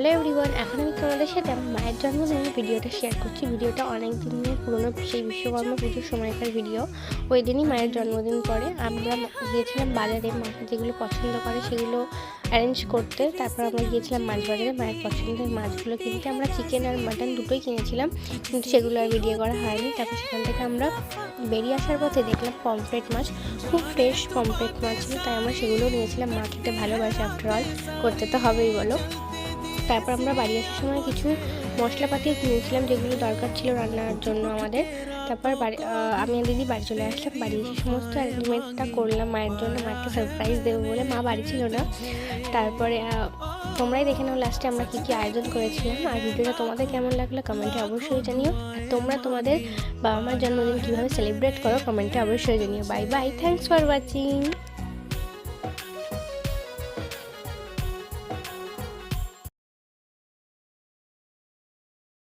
Hello everyone, এখন আমি তোমাদের সাথে আমার মায়ের জন্মদিনের ভিডিওটা শেয়ার করছি। ভিডিওটা অনেক দিনের পুরোনো, সেই বিশ্বকর্মা পুজোর সময়কার ভিডিও। ওই দিনই মায়ের জন্মদিন পরে আমরা গিয়েছিলাম বাজারে, মা যেগুলো পছন্দ করে সেগুলো অ্যারেঞ্জ করতে। তারপর আমরা গিয়েছিলাম মাছ বাজারে মায়ের পছন্দের মাছগুলো কিনতে। আমরা চিকেন আর মাটন দুটোই কিনেছিলাম, কিন্তু সেগুলো আর ভিডিও করা হয়নি। তারপর সেখান থেকে আমরা বেরিয়ে আসার পথে দেখলাম পমফ্রেট মাছ, খুব ফ্রেশ পমফ্রেট মাছ ছিল, তাই আমরা সেগুলো নিয়েছিলাম। মা খেতে ভালোবাসে, আফটার অল করতে তো হবেই বলো। তারপর আমরা বাড়ি আসার সময় কিছু মশলাপাতিও কিনেছিলাম, যেগুলো দরকার ছিল রান্নার জন্য আমাদের। তারপর আমি আর দিদি বাড়ি চলে আসলাম। বাড়ি এসে সমস্ত অ্যারেঞ্জমেন্টটা করলাম মায়ের জন্য, মাকে সারপ্রাইজ দেবো বলে। মা বাড়ি ছিল না। তারপরে তোমরাই দেখে নাও লাস্টে আমরা কী কী আয়োজন করেছিলাম। আর ভিডিওটা তোমাদের কেমন লাগলো কমেন্টে অবশ্যই জানিও। আর তোমরা তোমাদের বাবা মার জন্মদিন কীভাবে সেলিব্রেট করো কমেন্টে অবশ্যই জানিও। Bye bye, thanks for watching.